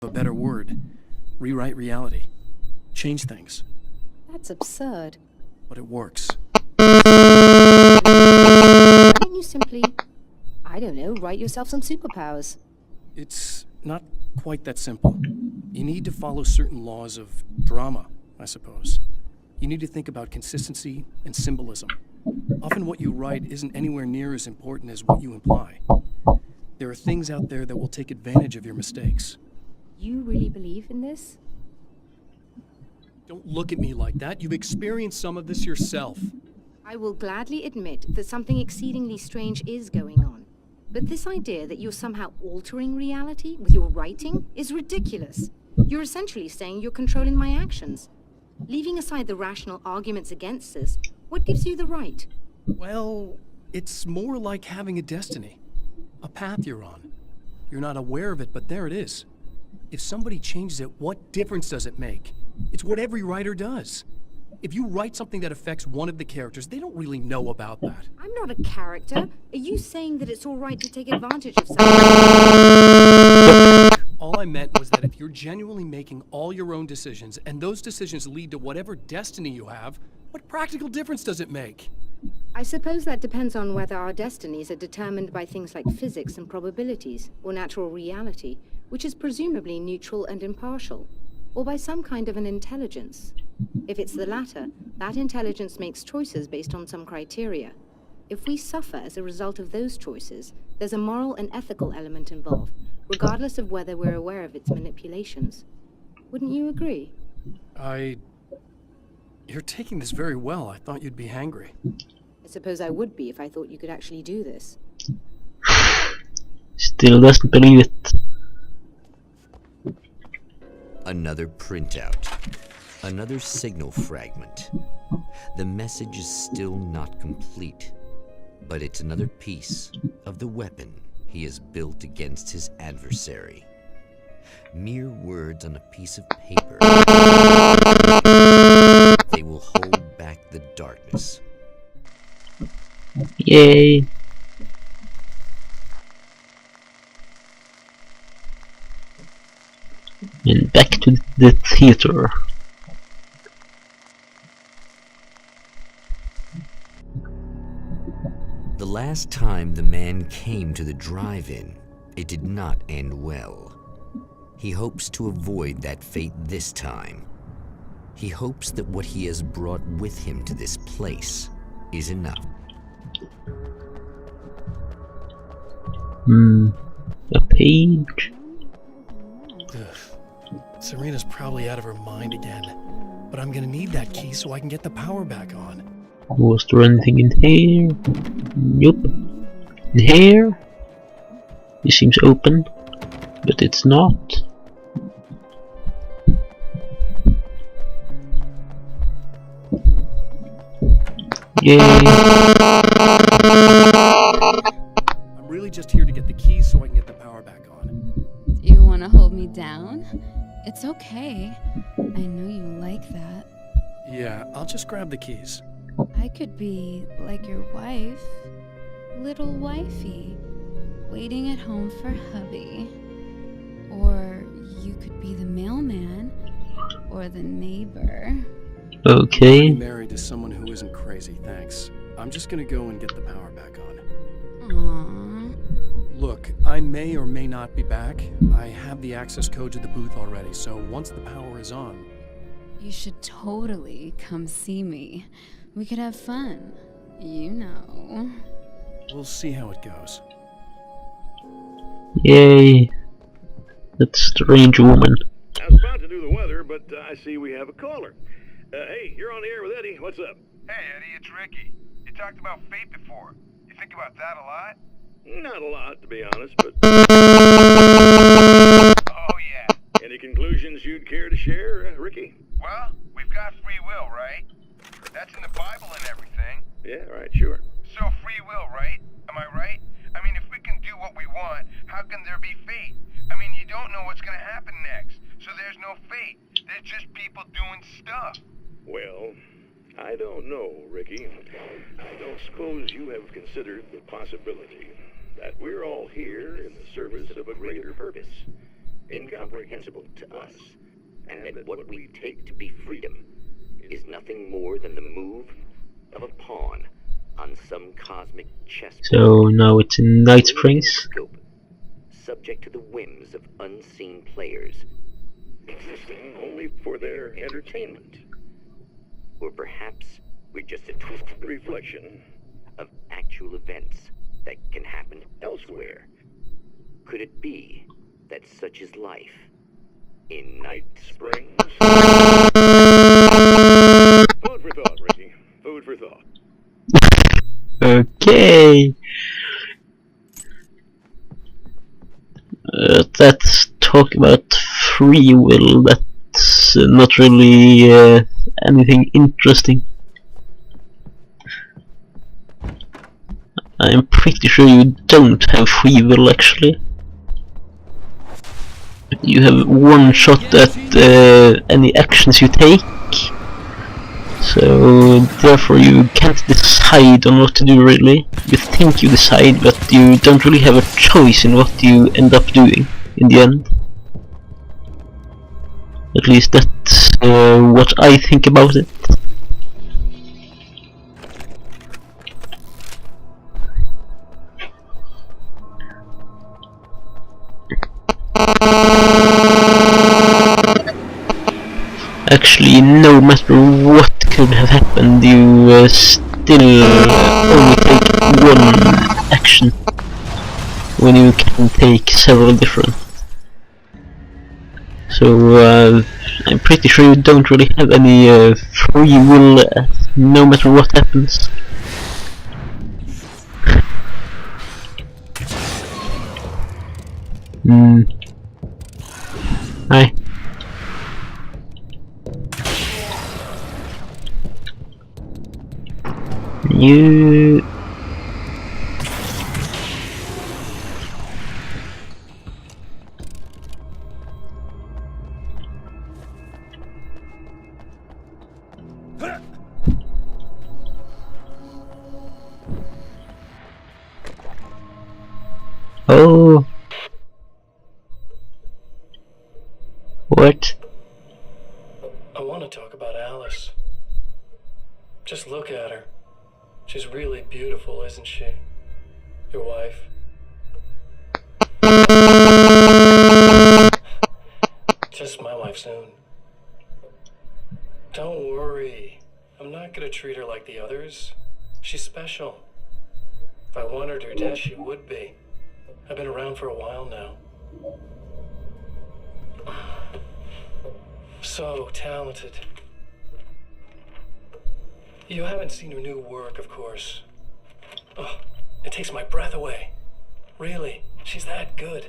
a better word, rewrite reality. Change things. That's absurd. But it works. Why don't you simply, I don't know, write yourself some superpowers? It's not quite that simple. You need to follow certain laws of drama, I suppose. You need to think about consistency and symbolism. Often what you write isn't anywhere near as important as what you imply. There are things out there that will take advantage of your mistakes. You really believe in this? Don't look at me like that. You've experienced some of this yourself. I will gladly admit that something exceedingly strange is going on. But this idea that you're somehow altering reality with your writing is ridiculous. You're essentially saying you're controlling my actions. Leaving aside the rational arguments against this, what gives you the right? Well, it's more like having a destiny. A path you're on. You're not aware of it, but there it is. If somebody changes it, what difference does it make? It's what every writer does. If you write something that affects one of the characters, they don't really know about that. I'm not a character. Are you saying that it's all right to take advantage of someone? All I meant was that if you're genuinely making all your own decisions, and those decisions lead to whatever destiny you have, what practical difference does it make? I suppose that depends on whether our destinies are determined by things like physics and probabilities, or natural reality, which is presumably neutral and impartial, or by some kind of an intelligence. If it's the latter, that intelligence makes choices based on some criteria. If we suffer as a result of those choices, there's a moral and ethical element involved, regardless of whether we're aware of its manipulations. Wouldn't you agree? You're taking this very well. I thought you'd be hangry. I suppose I would be if I thought you could actually do this. Still doesn't believe it. Another printout. Another signal fragment. The message is still not complete, but it's another piece of the weapon he has built against his adversary. Mere words on a piece of paper. They will hold back the darkness. Yay! And back to the theater. The last time the man came to the drive-in, it did not end well. He hopes to avoid that fate this time. He hopes that what he has brought with him to this place is enough. A page. Serena's probably out of her mind again. But I'm gonna need that key so I can get the power back on. Was there anything in here? Nope. In here? This seems open, but it's not. Yay! I'm really just here to get the keys so I can get the power back on. You want to hold me down? It's okay. I know you like that. Yeah, I'll just grab the keys. I could be like your wife, little wifey, waiting at home for hubby. Or you could be the mailman, or the neighbor. Okay. I'm married to someone who isn't crazy, thanks. I'm just gonna go and get the power back on. Aww. Look, I may or may not be back. I have the access code to the booth already, so once the power is on... You should totally come see me. We could have fun. You know. We'll see how it goes. Yay. That strange woman. I was about to do the weather, but I see we have a caller. Hey, you're on the air with Eddie. What's up? Hey, Eddie, it's Ricky. You talked about fate before. You think about that a lot? Not a lot, to be honest, but... Oh, yeah. Any conclusions you'd care to share, Ricky? Well, we've got free will, right? That's in the Bible and everything. Yeah, right, sure. So free will, right? Am I right? I mean, if we can do what we want, how can there be fate? I mean, you don't know what's going to happen next, so there's no fate. There's just people doing stuff. Well, I don't know, Ricky. I don't suppose you have considered the possibility that we're all here in the service of a greater purpose. incomprehensible to us, and that what we take to be freedom is nothing more than the move of a pawn on some cosmic chessboard. So now it's in Night Springs. Scope, subject to the whims of unseen players, existing only for their entertainment. Or perhaps we're just a twisted reflection of actual events that can happen elsewhere. Could it be that such is life in Night Springs? Food for thought, Ricky. Food for thought. Okay. Let's talk about free will. That's not really anything interesting. I'm pretty sure you don't have free will, actually. You have one shot at any actions you take, so therefore you can't decide on what to do really. You think you decide, but you don't really have a choice in what you end up doing in the end. At least that's what I think about it. Actually, no matter what could have happened, you still only take one action when you can take several different. So I'm pretty sure you don't really have any free will no matter what happens. Hi. You... Oh. What? I want to talk about Alice. Just look at her. She's really beautiful, isn't she? Your wife. Just my wife soon. Don't worry. I'm not gonna treat her like the others. She's special. If I wanted her dead, she would be. I've been around for a while now. So talented. You haven't seen her new work, of course. Oh, it takes my breath away. Really, she's that good.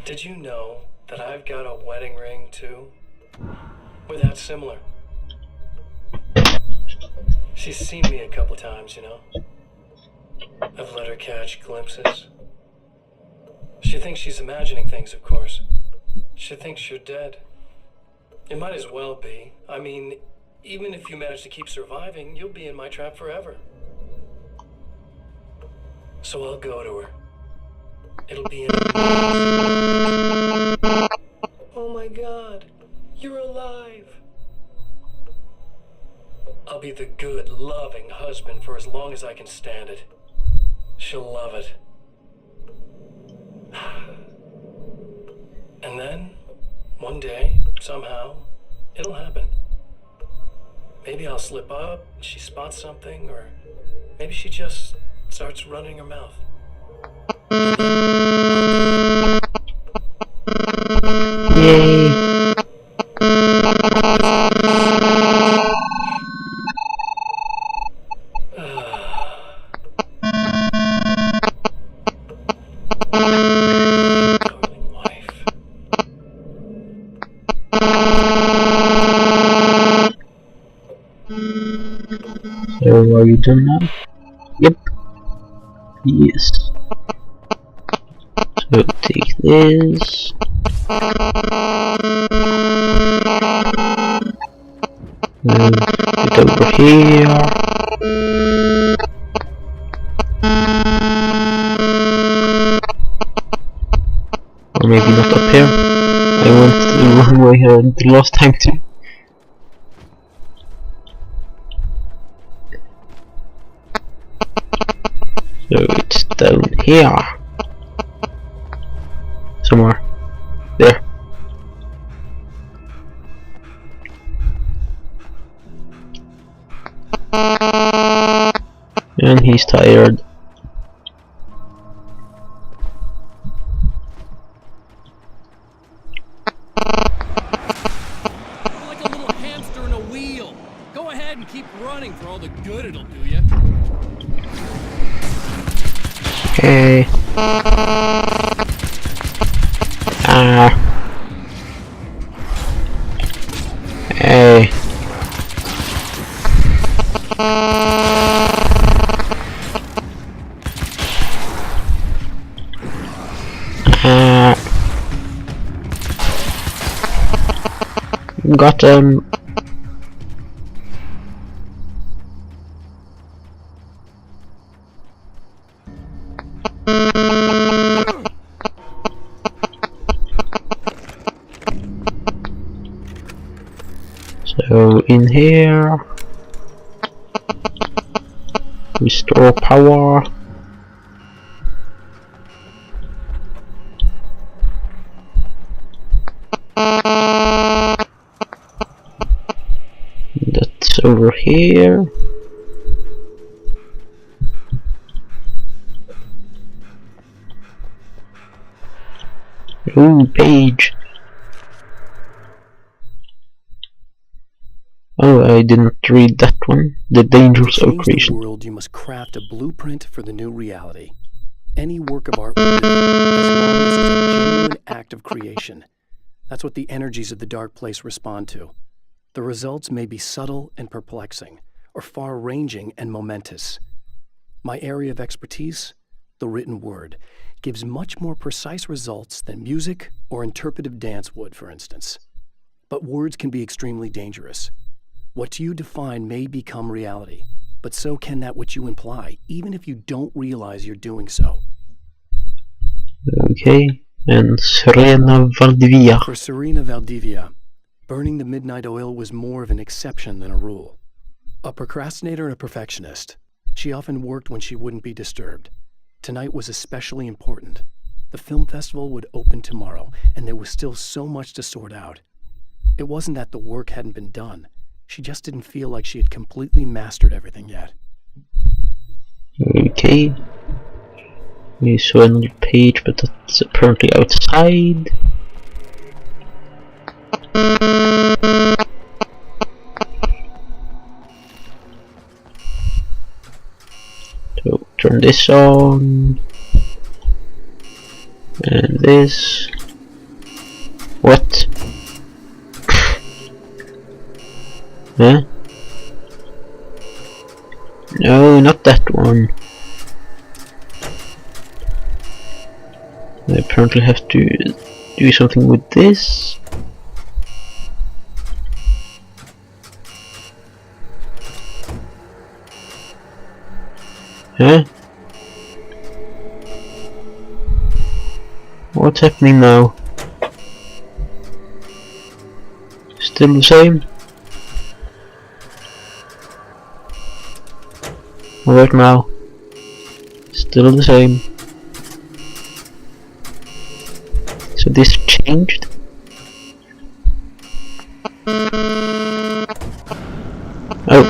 Did you know that I've got a wedding ring, too? We're that similar. She's seen me a couple times, you know. I've let her catch glimpses. She thinks she's imagining things, of course. She thinks you're dead. It might as well be. I mean, even if you manage to keep surviving, you'll be in my trap forever. So I'll go to her. It'll be in Oh my God, you're alive. I'll be the good, loving husband for as long as I can stand it. She'll love it. And then, one day, somehow, it'll happen. Maybe I'll slip up, she spots something, or maybe she just starts running her mouth. Yay! Darling wife. So are you done now? Yep. Yes. So take this. Get over here. Or maybe not up here. I went the wrong way here the last time too. So it's down here. Somewhere. There. And he's tired. You're like a little hamster in a wheel. Go ahead and keep running for all the good it'll do you. Hey. Hey. Got him. So in here, restore power. That's over here. Ooh, page. Oh, I didn't read that one. The dangers of To change the creation. world, you must craft a blueprint for the new reality. Any work of art will do, as long as it's a genuine act of creation. That's what the energies of the dark place respond to. The results may be subtle and perplexing, or far-ranging and momentous. My area of expertise, the written word, gives much more precise results than music or interpretive dance would, for instance. But words can be extremely dangerous. What you define may become reality, but so can that which you imply, even if you don't realize you're doing so. Okay, and Serena Valdivia. For Serena Valdivia, burning the midnight oil was more of an exception than a rule. A procrastinator and a perfectionist, she often worked when she wouldn't be disturbed. Tonight was especially important. The film festival would open tomorrow, and there was still so much to sort out. It wasn't that the work hadn't been done. She just didn't feel like she had completely mastered everything yet. Okay. We saw another page, but that's apparently outside. So turn this on. And this. What? Huh? No, not that one. I apparently have to do something with this. Huh? What's happening now? Still the same? What now? Still the same. So this changed? Oh.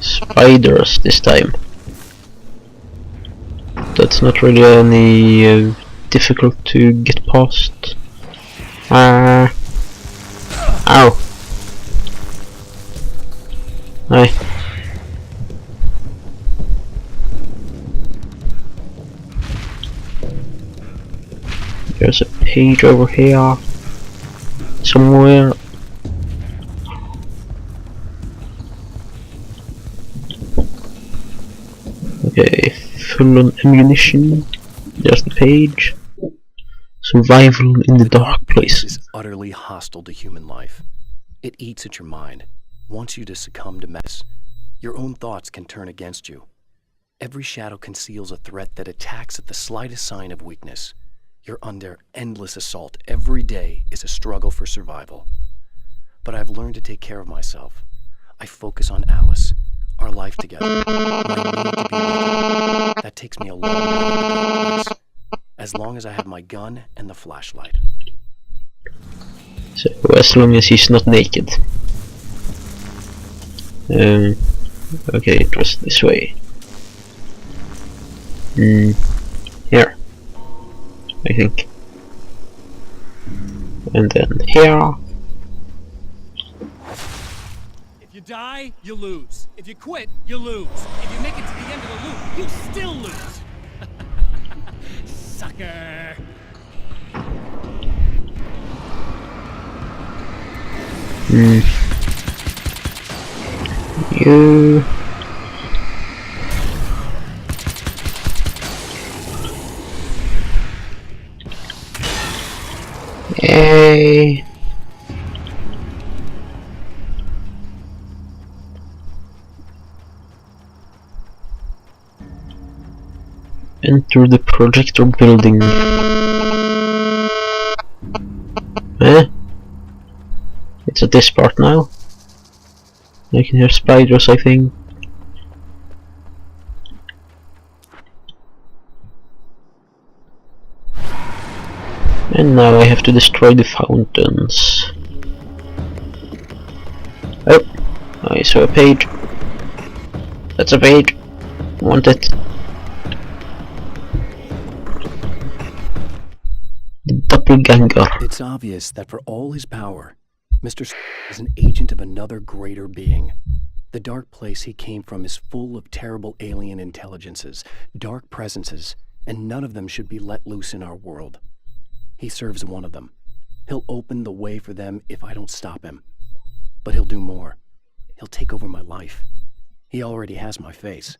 Spiders this time. That's not really any difficult to get past. Ow. Hi. There's a page over here somewhere. Okay, full on ammunition. There's the page. Survival in the dark place. Is utterly hostile to human life. It eats at your mind, wants you to succumb to mess. Your own thoughts can turn against you. Every shadow conceals a threat that attacks at the slightest sign of weakness. You're under endless assault. Every day is a struggle for survival. But I've learned to take care of myself. I focus on Alice, our life together, my need to be with her. That takes me a long way to the dark place, as long as I have my gun and the flashlight. So, as long as he's not naked. Okay, it was this way. Here, I think. And then here. If you die, you lose. If you quit, you lose. If you make it to the end of the loop, you still lose. Sucker. You. Hey. Enter the projector building. It's at this part now. I can hear spiders, I think. And now I have to destroy the fountains. Oh, I saw a page. That's a page. Want it. The doppelganger. It's obvious that for all his power, Mr. is an agent of another greater being. The dark place he came from is full of terrible alien intelligences, dark presences, and none of them should be let loose in our world. He serves one of them. He'll open the way for them if I don't stop him. But he'll do more. He'll take over my life. He already has my face.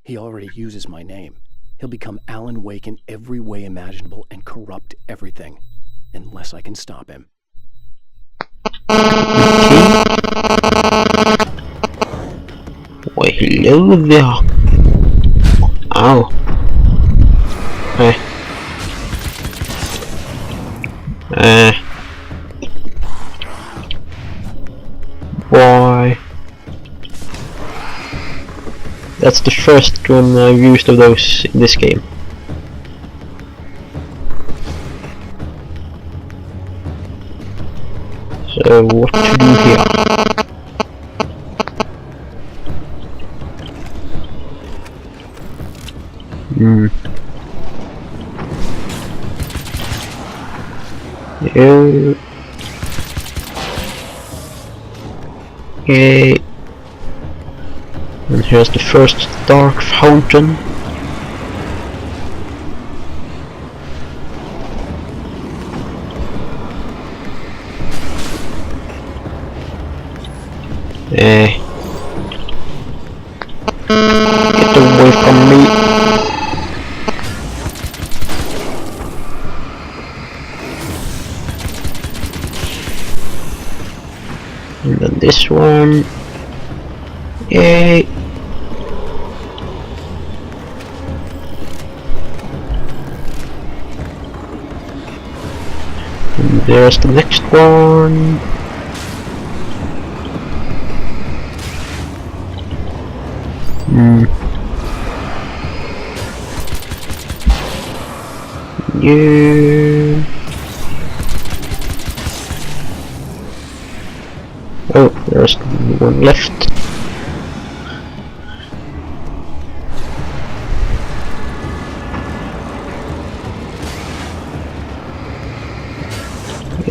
He already uses my name. He'll become Alan Wake in every way imaginable and corrupt everything, unless I can stop him. Why, hello there. Ow. Hey. Why? That's the first one I've used of those in this game. So what to do here? Okay. And here's the first dark fountain. Get away from me. And then this one. Yay! And there's the next one. Yeah. Oh, there's one left.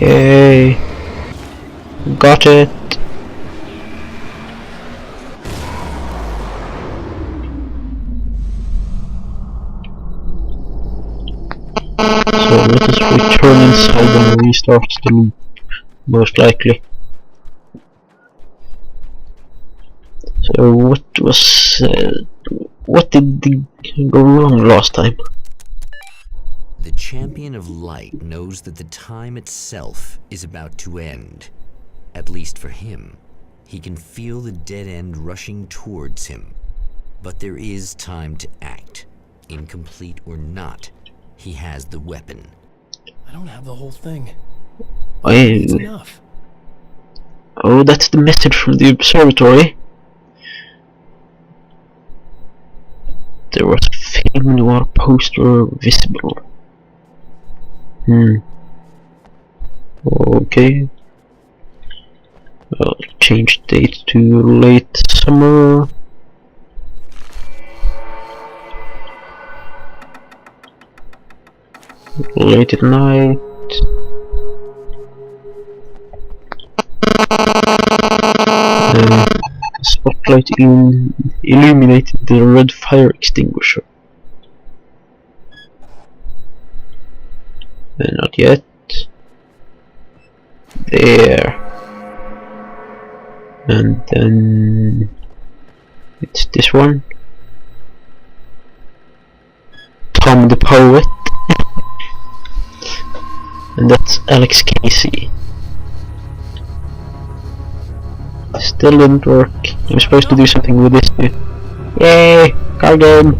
Yay! Got it! So let us return inside and restart the loop, most likely. So what did go wrong last time? The Champion of Light knows that the time itself is about to end. At least for him. He can feel the dead end rushing towards him. But there is time to act. Incomplete or not, he has the weapon. I don't have the whole thing. It's enough. Oh, that's the message from the observatory. There was a film noir poster visible. Okay. I'll change date to late summer. Late at night. Spotlight illuminated the red fire extinguisher. Not yet. There. And then it's this one. Tom the Poet. And that's Alex Casey. Still didn't work. I'm supposed to do something with this too. Yay! Car game!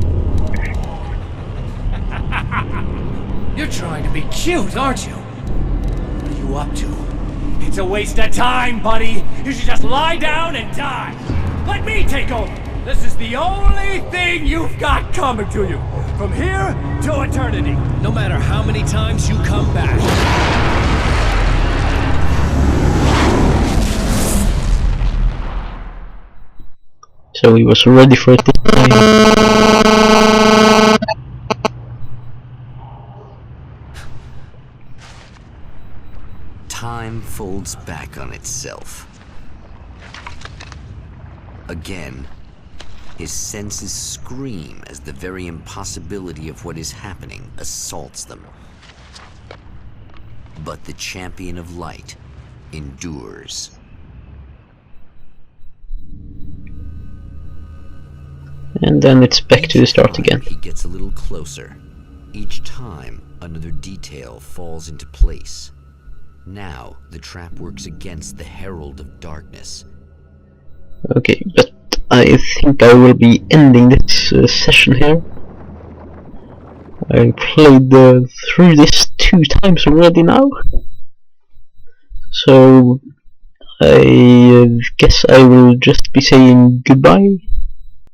You're trying to be cute, aren't you? What are you up to? It's a waste of time, buddy. You should just lie down and die. Let me take over. This is the only thing you've got coming to you. From here to eternity. No matter how many times you come back. So he was ready for it this time. Time folds back on itself. Again, his senses scream as the very impossibility of what is happening assaults them. But the champion of light endures. And then it's back to the start again. He gets a little closer. Each time, another detail falls into place. Now, the trap works against the Herald of Darkness. Okay, but I think I will be ending this session here. I played through this 2 times already now. So I guess I will just be saying goodbye.